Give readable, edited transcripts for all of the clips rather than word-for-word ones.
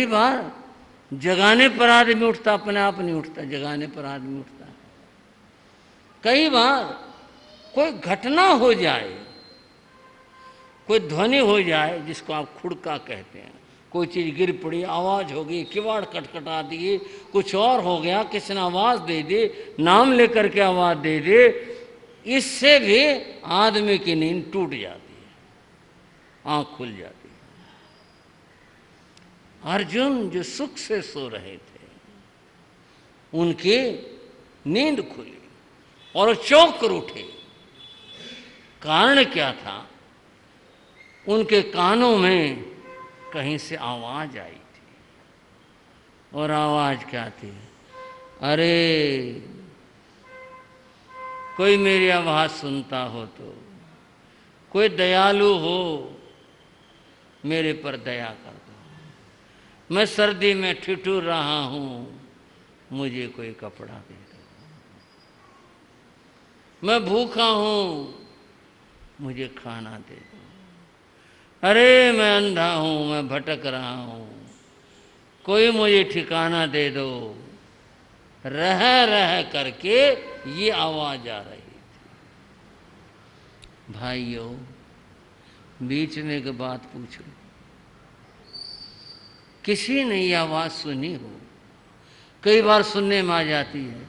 कई बार जगाने पर आदमी उठता, अपने आप नहीं उठता, जगाने पर आदमी उठता। कई बार कोई घटना हो जाए, कोई ध्वनि हो जाए जिसको आप खुड़का कहते हैं, कोई चीज़ गिर पड़ी, आवाज़ हो गई, किवाड़ खटखटा दिए, कुछ और हो गया, किसी ने आवाज़ दे दी, नाम लेकर के आवाज़ दे दे, इससे भी आदमी की नींद टूट जाती है, आँख खुल जाती है। अर्जुन जो सुख से सो रहे थे, उनकी नींद खुली और चौंक कर उठे। कारण क्या था? उनके कानों में कहीं से आवाज आई थी, और आवाज क्या थी? अरे कोई मेरी आवाज सुनता हो तो, कोई दयालु हो मेरे पर दया कर दो, मैं सर्दी में ठिठुर रहा हूं, मुझे कोई कपड़ा दे दो, मैं भूखा हूं, मुझे खाना दे दो, अरे मैं अंधा हूं, मैं भटक रहा हूं, कोई मुझे ठिकाना दे दो। रह रह करके ये आवाज आ रही थी। भाइयों, बीच में एक बात पूछो, किसी ने ये आवाज सुनी हो? कई बार सुनने में आ जाती है,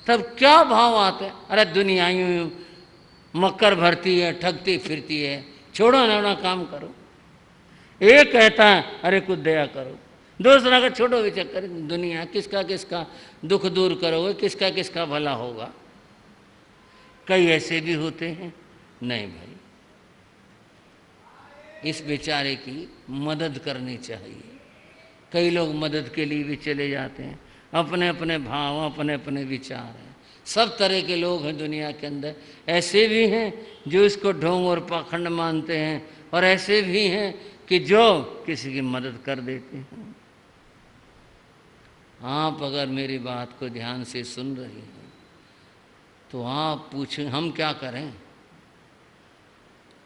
तब क्या भाव आता है? अरे दुनिया यूं मक्कर भरती है, ठगती फिरती है, छोड़ो ना, अपना काम करो। एक कहता है अरे कुछ दया करो, दूसरा का छोड़ो विचार कर, दुनिया किसका किसका दुख दूर करोगे, किसका किसका भला होगा। कई ऐसे भी होते हैं, नहीं भाई, इस बेचारे की मदद करनी चाहिए। कई लोग मदद के लिए भी चले जाते हैं, अपने अपने भाव, अपने अपने विचार हैं। सब तरह के लोग हैं दुनिया के अंदर। ऐसे भी हैं जो इसको ढोंग और पाखंड मानते हैं, और ऐसे भी हैं कि जो किसी की मदद कर देते हैं। आप अगर मेरी बात को ध्यान से सुन रही हैं तो आप पूछें हम क्या करें,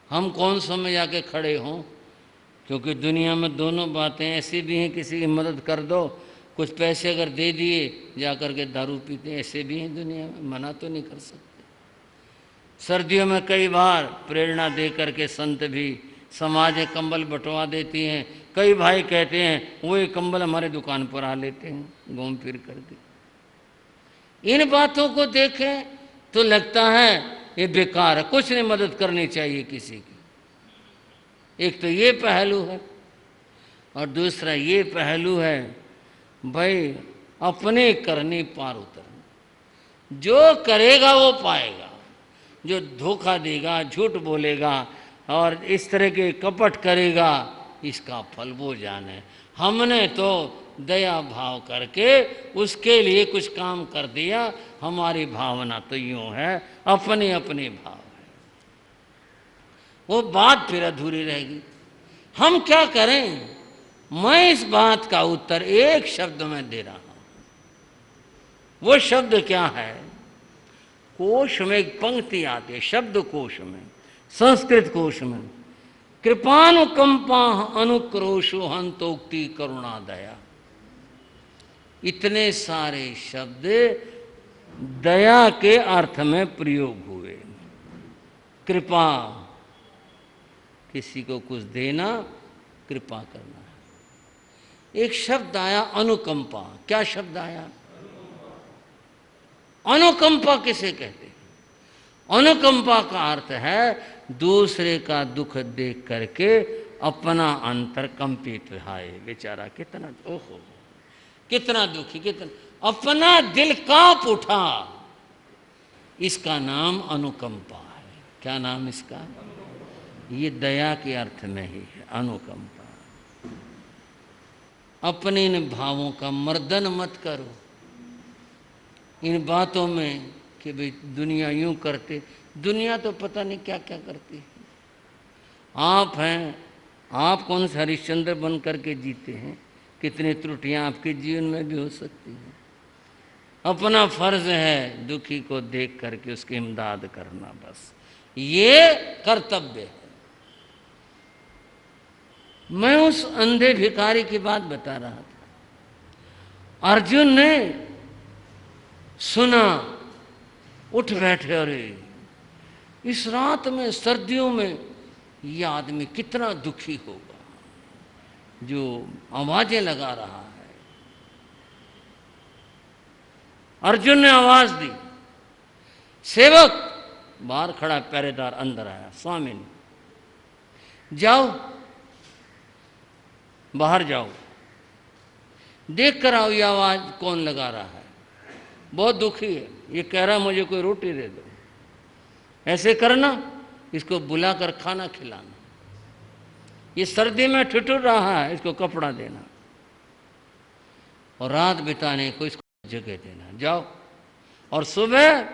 हम कौन समय जाके खड़े हों? क्योंकि दुनिया में दोनों बातें ऐसी भी हैं, किसी की मदद कर दो, कुछ पैसे अगर दे दिए जाकर के दारू पीते, ऐसे भी हैं दुनिया में, मना तो नहीं कर सकते। सर्दियों में कई बार प्रेरणा दे करके संत भी समाज में कंबल बंटवा देती हैं। कई भाई कहते हैं वो ये कंबल हमारे दुकान पर आ लेते हैं घूम फिर करके। इन बातों को देखें तो लगता है ये बेकार है, कुछ नहीं मदद करनी चाहिए किसी की। एक तो ये पहलू है, और दूसरा ये पहलू है भाई अपने करने पार उतरना। जो करेगा वो पाएगा, जो धोखा देगा, झूठ बोलेगा और इस तरह के कपट करेगा, इसका फल वो जाने। हमने तो दया भाव करके उसके लिए कुछ काम कर दिया, हमारी भावना तो यूं है अपने अपने भाव है, वो बात फिर अधूरी रहेगी। हम क्या करें? मैं इस बात का उत्तर एक शब्द में दे रहा हूं। वो शब्द क्या है? कोश में एक पंक्ति आती है, शब्द कोश में, संस्कृत कोश में, कृपानुकंपा अनुक्रोशो हंतोक्ति करुणा दया। इतने सारे शब्द दया के अर्थ में प्रयोग हुए। कृपा, किसी को कुछ देना, कृपा करना। एक शब्द आया अनुकंपा। क्या शब्द आया? अनुकंपा किसे कहते हैं? अनुकंपा का अर्थ है दूसरे का दुख देख करके अपना अंतर कंपित। हाय बेचारा कितना, ओहो कितना दुखी, कितना अपना दिल कांप उठा, इसका नाम अनुकंपा है। क्या नाम इसका? ये दया के अर्थ में ही है, अनुकंपा। अपने इन भावों का मर्दन मत करो इन बातों में कि भाई दुनिया यूं करते, दुनिया तो पता नहीं क्या क्या करती है। आप हैं, आप कौन से हरिश्चंद्र बन करके जीते हैं, कितनी त्रुटियां आपके जीवन में भी हो सकती हैं। अपना फर्ज है दुखी को देख करके उसकी इमदाद करना, बस ये कर्तव्य है। मैं उस अंधे भिखारी की बात बता रहा था। अर्जुन ने सुना, उठ बैठे, अरे इस रात में, सर्दियों में ये आदमी कितना दुखी होगा जो आवाजें लगा रहा है। अर्जुन ने आवाज दी, सेवक, बाहर खड़ा पहरेदार अंदर आया, स्वामी ने, जाओ बाहर जाओ, देख कर आओ ये आवाज कौन लगा रहा है, बहुत दुखी है, ये कह रहा मुझे कोई रोटी दे दो। ऐसे करना, इसको बुलाकर खाना खिलाना, ये सर्दी में ठिठुर रहा है, इसको कपड़ा देना और रात बिताने को इसको जगह देना। जाओ और सुबह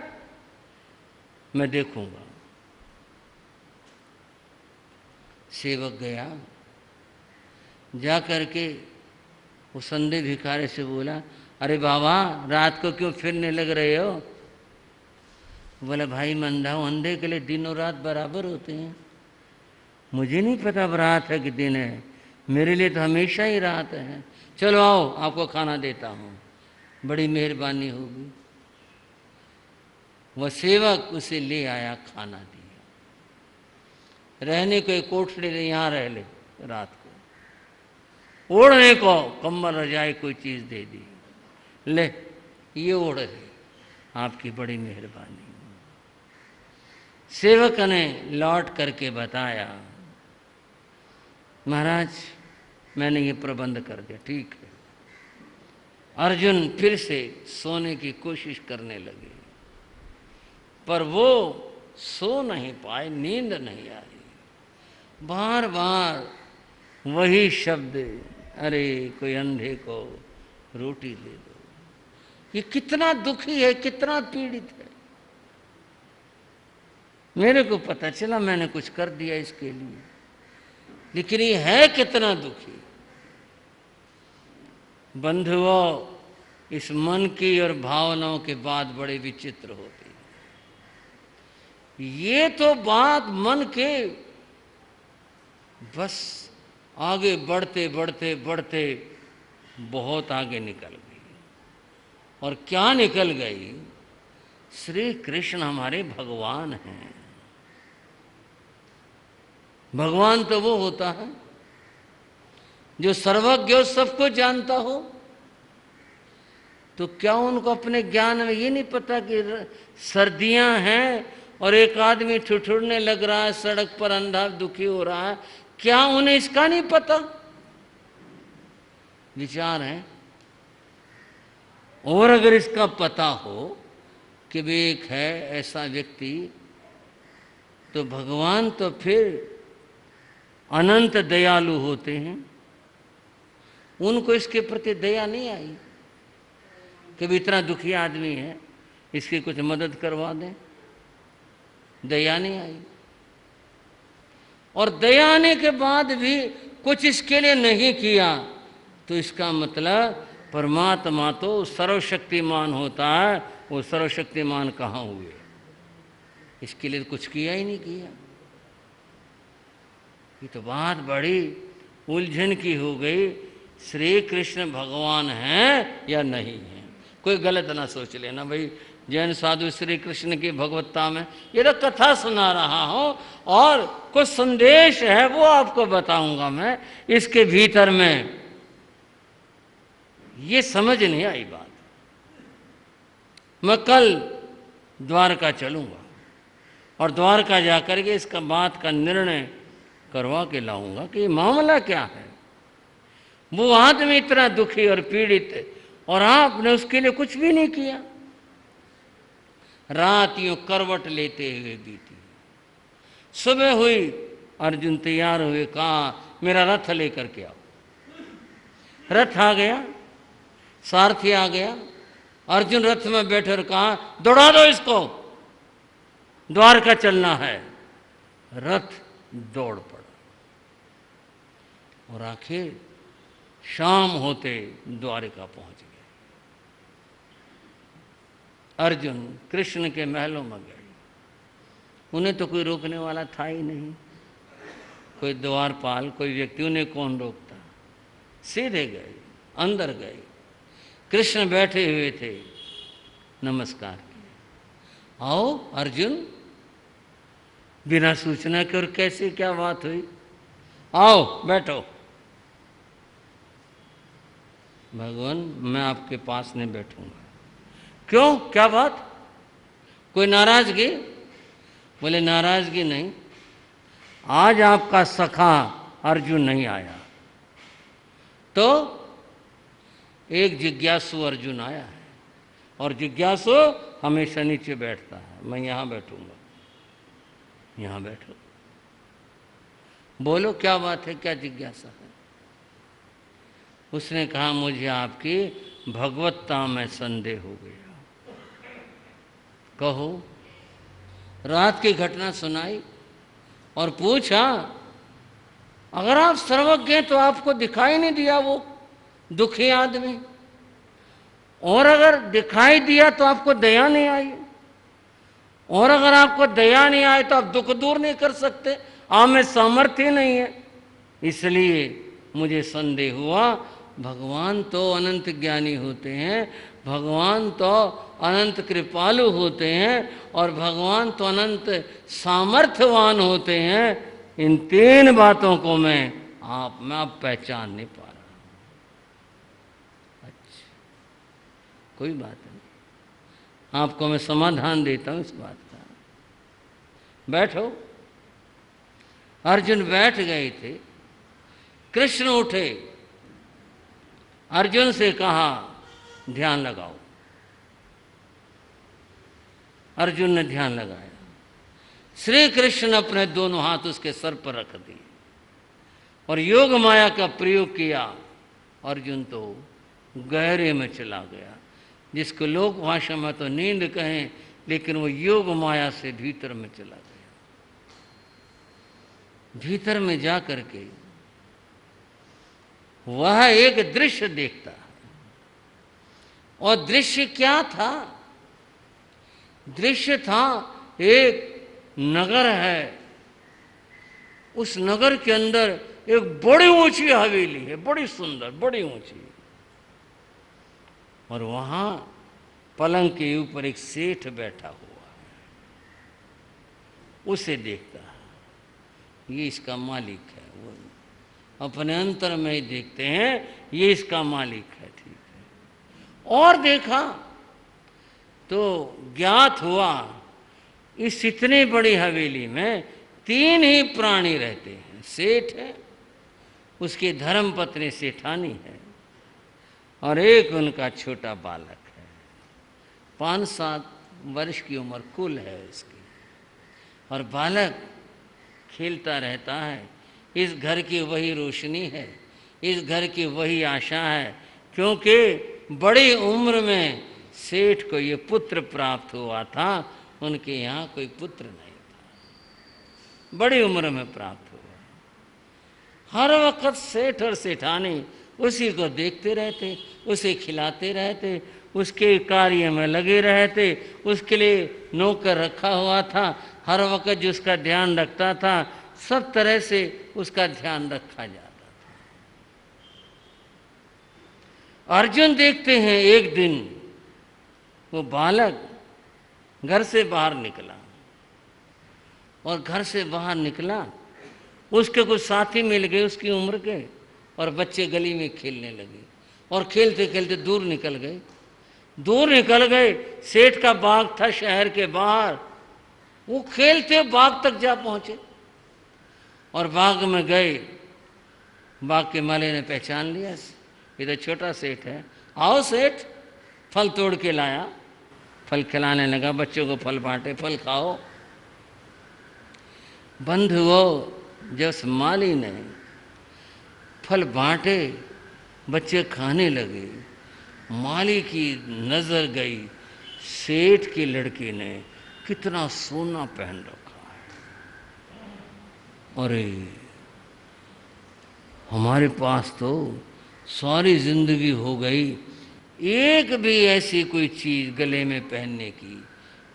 मैं देखूंगा। सेवक गया, जा करके उस अंधे भिखारी से बोला, अरे बाबा रात को क्यों फिरने लग रहे हो? बोला, भाई मंदा हूं, अंधे के लिए दिन और रात बराबर होते हैं, मुझे नहीं पता रात है कि दिन है, मेरे लिए तो हमेशा ही रात है। चलो आओ, आपको खाना देता हूँ, बड़ी मेहरबानी होगी। वह सेवक उसे ले आया, खाना दिया, रहने को एक कोठरी ले, यहाँ रह ले रात को, ओढ़ने को कम्बल रजाई कोई चीज़ दे दी, ले ये ओढ़ ले, आपकी बड़ी मेहरबानी। सेवक ने लौट करके बताया, महाराज मैंने ये प्रबंध कर दिया। ठीक है। अर्जुन फिर से सोने की कोशिश करने लगे, पर वो सो नहीं पाए, नींद नहीं आई, बार बार वही शब्द, अरे कोई अंधे को रोटी दे दो। ये कितना दुखी है, कितना पीड़ित है। मेरे को पता चला मैंने कुछ कर दिया इसके लिए, लेकिन ये है कितना दुखी। बंधुओं, इस मन की और भावनाओं के बात बड़े विचित्र होते हैं। ये तो बात मन के बस आगे बढ़ते बढ़ते बढ़ते बहुत आगे निकल गई। और क्या निकल गई? श्री कृष्ण हमारे भगवान हैं। भगवान तो वो होता है जो सर्वज्ञ और सबको जानता हो। तो क्या उनको अपने ज्ञान में ये नहीं पता कि सर्दियां हैं और एक आदमी ठिठुरने लग रहा है, सड़क पर अंधा दुखी हो रहा है? क्या उन्हें इसका नहीं पता? विचार है। और अगर इसका पता हो कि वे एक है ऐसा व्यक्ति, तो भगवान तो फिर अनंत दयालु होते हैं। उनको इसके प्रति दया नहीं आई कि भी इतना दुखी आदमी है, इसकी कुछ मदद करवा दें। दया नहीं आई। और दया आने के बाद भी कुछ इसके लिए नहीं किया, तो इसका मतलब परमात्मा तो सर्वशक्तिमान होता है, वो सर्वशक्तिमान कहाँ हुए? इसके लिए कुछ किया ही नहीं किया। ये तो बात बड़ी उलझन की हो गई। श्री कृष्ण भगवान हैं या नहीं हैं? कोई गलत ना सोच लेना भाई, जैन साधु श्री कृष्ण की भगवत्ता में, ये तो कथा सुना रहा हूं और कुछ संदेश है वो आपको बताऊंगा मैं। इसके भीतर में ये समझ नहीं आई बात। मैं कल द्वारका चलूंगा और द्वारका जाकर के इसका बात का निर्णय करवा के लाऊंगा कि ये मामला क्या है। वो आदमी इतना दुखी और पीड़ित, और आपने उसके लिए कुछ भी नहीं किया। रात यूं करवट लेते हुए बीती। सुबह हुई, अर्जुन तैयार हुए, कहा मेरा रथ लेकर के आओ। रथ आ गया, सारथी आ गया। अर्जुन रथ में बैठे और कहा दौड़ा दो इसको, द्वारका चलना है। रथ दौड़ पड़ा और आखिर शाम होते द्वारिका पहुंच गए। अर्जुन कृष्ण के महलों में गए। उन्हें तो कोई रोकने वाला था ही नहीं। कोई द्वारपाल, कोई व्यक्ति, उन्हें कौन रोकता। सीधे गए, अंदर गए। कृष्ण बैठे हुए थे, नमस्कार किया। आओ अर्जुन, बिना सूचना के और कैसे क्या बात हुई? आओ बैठो। भगवान, मैं आपके पास नहीं बैठूंगा। क्यों, क्या बात? कोई नाराजगी? बोले नाराजगी नहीं, आज आपका सखा अर्जुन नहीं आया, तो एक जिज्ञासु अर्जुन आया है, और जिज्ञासु हमेशा नीचे बैठता है, मैं यहां बैठूंगा। यहां बैठो, बोलो क्या बात है, क्या जिज्ञासा है? उसने कहा, मुझे आपकी भगवत्ता में संदेह हो गया। कहो। रात की घटना सुनाई और पूछा, अगर आप सर्वज्ञ हैं तो आपको दिखाई नहीं दिया वो दुखी आदमी, और अगर दिखाई दिया तो आपको दया नहीं आई, और अगर आपको दया नहीं आई तो आप दुख दूर नहीं कर सकते, आप में सामर्थ्य नहीं है। इसलिए मुझे संदेह हुआ, भगवान तो अनंत ज्ञानी होते हैं, भगवान तो अनंत कृपालु होते हैं, और भगवान तो अनंत सामर्थ्यवान होते हैं। इन तीन बातों को मैं आप पहचान नहीं पा रहा। अच्छा, कोई बात नहीं, आपको मैं समाधान देता हूं इस बात का। बैठो। अर्जुन बैठ गए थे। कृष्ण उठे, अर्जुन से कहा, ध्यान लगाओ। अर्जुन ने ध्यान लगाया। श्री कृष्ण ने अपने दोनों हाथ उसके सर पर रख दिए और योग माया का प्रयोग किया। अर्जुन तो गहरे में चला गया, जिसको लोक भाषा में तो नींद कहें, लेकिन वो योग माया से भीतर में चला गया। भीतर में जा करके वह एक दृश्य देखता है। और दृश्य क्या था? दृश्य था एक नगर है, उस नगर के अंदर एक बड़ी ऊंची हवेली है, बड़ी सुंदर, बड़ी ऊंची, और वहां पलंग के ऊपर एक सेठ बैठा हुआ है। उसे देखता है, ये इसका मालिक है। वो अपने अंतर में ही देखते हैं, ये इसका मालिक है, ठीक है। और देखा तो ज्ञात हुआ, इस इतनी बड़ी हवेली में तीन ही प्राणी रहते हैं। सेठ है, उसकी धर्मपत्नी सेठानी है, और एक उनका छोटा बालक है। 5-7 वर्ष की उम्र कुल है इसकी, और बालक खेलता रहता है। इस घर की वही रोशनी है, इस घर की वही आशा है, क्योंकि बड़ी उम्र में सेठ को ये पुत्र प्राप्त हुआ था। उनके यहाँ कोई पुत्र नहीं था, बड़ी उम्र में प्राप्त हुआ। हर वक्त सेठ और सेठानी उसी को देखते रहते, उसे खिलाते रहते, उसके कार्य में लगे रहते। उसके लिए नौकर रखा हुआ था, हर वक्त जो उसका ध्यान रखता था, सब तरह से उसका ध्यान रखा जाता था। अर्जुन देखते हैं, एक दिन वो बालक घर से बाहर निकला, और घर से बाहर निकला, उसके कुछ साथी मिल गए उसकी उम्र के, और बच्चे गली में खेलने लगे, और खेलते खेलते दूर निकल गए। दूर निकल गए, सेठ का बाग था शहर के बाहर, वो खेलते बाग तक जा पहुंचे, और बाग में गए। बाग के माली ने पहचान लिया, ये तो छोटा सेठ है। आओ सेठ, फल तोड़ के लाया। फल खिलाने लगा, बच्चों को फल बांटे, फल खाओ। बंधुओं, जब माली ने फल बांटे, बच्चे खाने लगे, माली की नजर गई, सेठ की लड़की ने कितना सोना पहन रखा है। अरे, हमारे पास तो सारी जिंदगी हो गई, एक भी ऐसी कोई चीज गले में पहनने की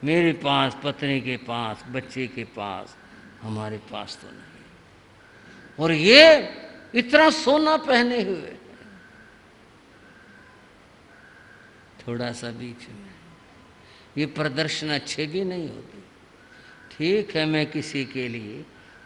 मेरे पास, पत्नी के पास, बच्चे के पास, हमारे पास तो नहीं। और ये इतना सोना पहने हुए, थोड़ा सा बीच में। ये प्रदर्शन अच्छे भी नहीं होते। ठीक है, मैं किसी के लिए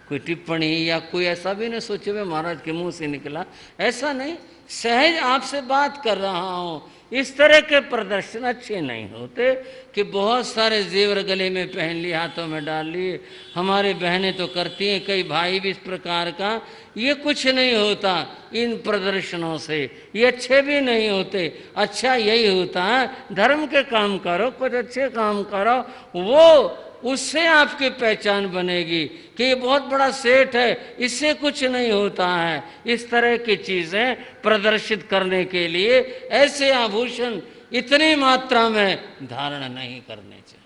कोई टिप्पणी या कोई ऐसा भी नहीं सोचे वे महाराज के मुंह से निकला, ऐसा नहीं, सहज आपसे बात कर रहा हूं। इस तरह के प्रदर्शन अच्छे नहीं होते कि बहुत सारे जेवर गले में पहन लिए, हाथों में डाल लिए। हमारे बहनें तो करती हैं, कई भाई भी इस प्रकार का। ये कुछ नहीं होता इन प्रदर्शनों से, ये अच्छे भी नहीं होते। अच्छा यही होता है, धर्म के काम करो, कुछ अच्छे काम करो, वो उससे आपकी पहचान बनेगी कि ये बहुत बड़ा सेठ है, इससे कुछ नहीं होता है। इस तरह की चीजें प्रदर्शित करने के लिए ऐसे आभूषण इतनी मात्रा में धारण नहीं करने चाहिए।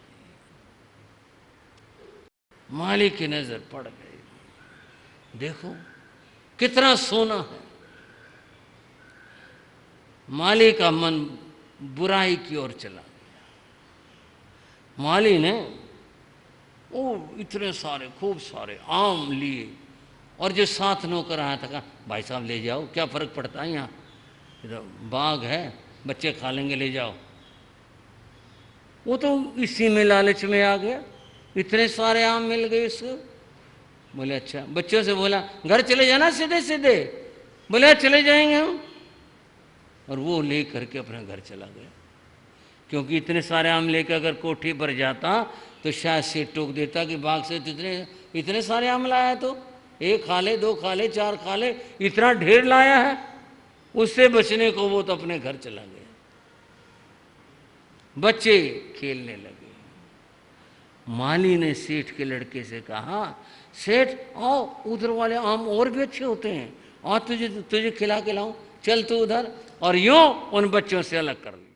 माली की नजर पड़ गई, देखो कितना सोना है। माली का मन बुराई की ओर चला गया। माली ने इतने सारे खूब सारे आम लिए, और जो साथ नौकर आया था कहा, भाई साहब ले जाओ, क्या फर्क पड़ता है, यहाँ तो बाग है, बच्चे खा लेंगे, ले जाओ। वो तो इसी में लालच में आ गया, इतने सारे आम मिल गए इसको। बोले अच्छा, बच्चों से बोला घर चले जाना सीधे सीधे। बोले चले जाएंगे हम, और वो ले करके अपने घर चला गया। क्योंकि इतने सारे आम लेकर अगर कोठी पर जाता तो शायद से टोक देता कि बाग से इतने सारे आम लाया, तो एक खा ले, दो खा ले, चार खा ले, इतना ढेर लाया है। उससे बचने को वो तो अपने घर चला गया। बच्चे खेलने लगे। माली ने सेठ के लड़के से कहा, सेठ आओ, उधर वाले आम और भी अच्छे होते हैं, और तुझे खिला के लाऊं, चल तू उधर। और यूं उन बच्चों से अलग कर लिया।